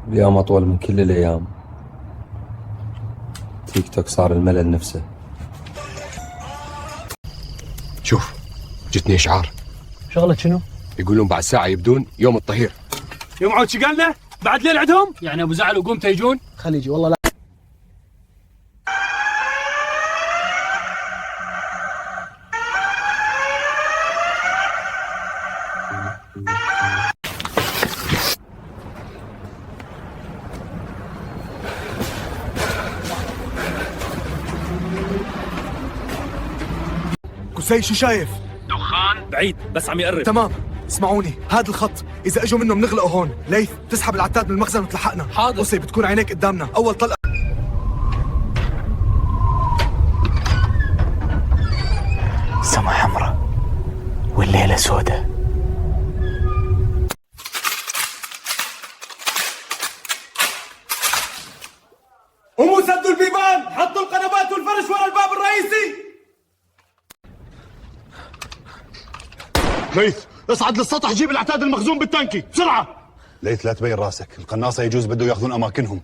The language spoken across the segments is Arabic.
بيوم أطول من كل الأيام. تيك توك صار الملل نفسه. شوف، جتني إشعار. شغلة شنو؟ يقولون بعد ساعة يبدون يوم الطهير. يوم عود شقالنا؟ بعد ليل عندهم؟ يعني أبو زعل وقوم يجون؟ خليجي والله لا. قسي شو شايف؟ دخان بعيد بس عم يقرب. تمام، اسمعوني، هذا الخط إذا اجوا منه بنغلقه هون. ليث تسحب العتاد من المخزن وتلحقنا. حاضر. قسي بتكون عينيك قدامنا، أول طلقة. السما حمراء والليلة سودة. قوموا سدوا البيبان، حطوا القنبات والفرش ورا الباب الرئيسي. ليث اصعد للسطح، جيب العتاد المخزون بالتانكي بسرعة. ليث لا تبين راسك، القناصة يجوز بدو ياخذون أماكنهم.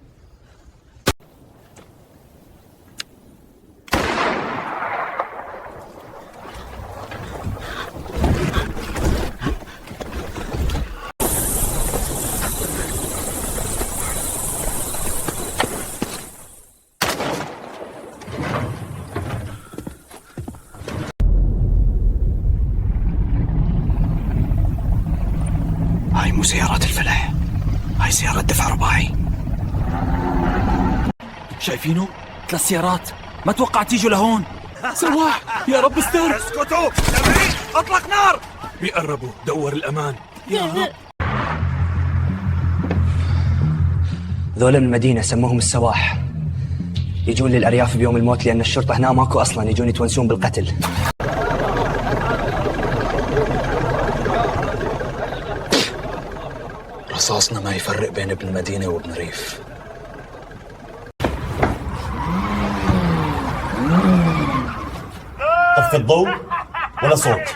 هاي مو سيارات الفلاح، هاي سيارات دفع رباعي. شايفينه؟ 3 سيارات، ما توقعت يجوا لهون. سواح يا رب استر. اسكتوا، سامعين؟ اطلق نار. بيقربوا، دور الأمان يا رب. ذولا من المدينة سموهم السواح، يجون للأرياف بيوم الموت لأن الشرطة هنا ماكو أصلا، يجون يتونسون بالقتل. رصاصنا ما يفرق بين ابن مدينة وابن ريف. طفي الضوء ولا صوت.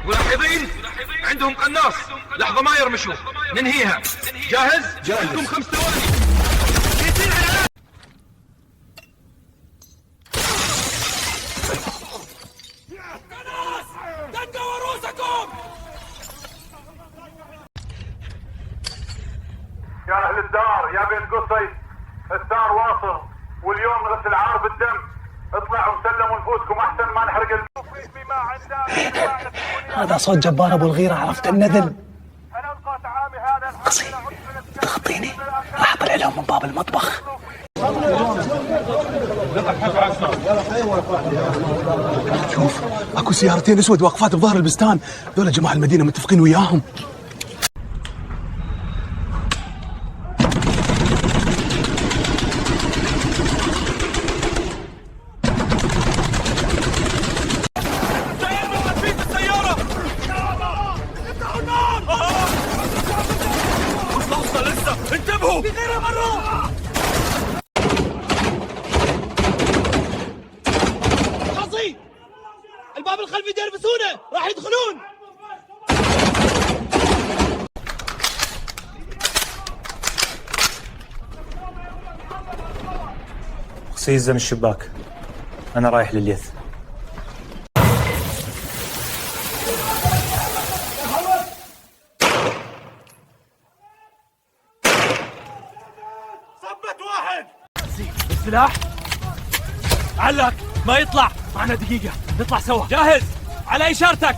ملاحظين؟ عندهم قناص، لحظة ما يرمشوا، ننهيها. جاهز؟ عندكم 5 ثواني. يا أهل الدار، يا بيت قصي، الدار واصل واليوم غسل عار بالدم. اطلعوا وسلموا نفوسكم احسن ما نحرق الموقف بما عندنا. هذا صوت جبار أبو الغيرة، عرفت النذل. سنلقى تعامي هذا قصي تغطيني، راح أطلع لهم من باب المطبخ. شوف، اكو سيارتين اسود واقفات بظهر البستان، ذولا جماعة المدينة متفقين وياهم. انتبهوا في غيرها مرة. حظي الباب الخلفي يدربسونه، راح يدخلون. سيزة من الشباك، أنا رايح لليث. ثبت واحد. السلاح علق، ما يطلع. معنا دقيقة، نطلع سوا. جاهز؟ على إشارتك.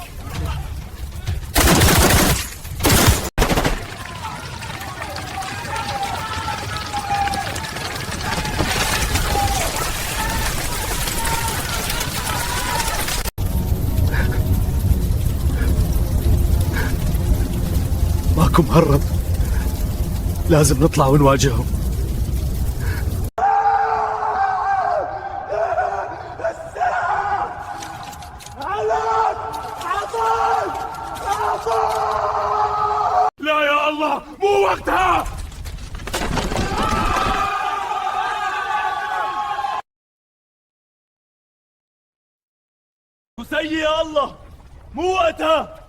ماكو مهرب، لازم نطلع ونواجههم. الله مو وقتها. حسين يا الله مو وقتها.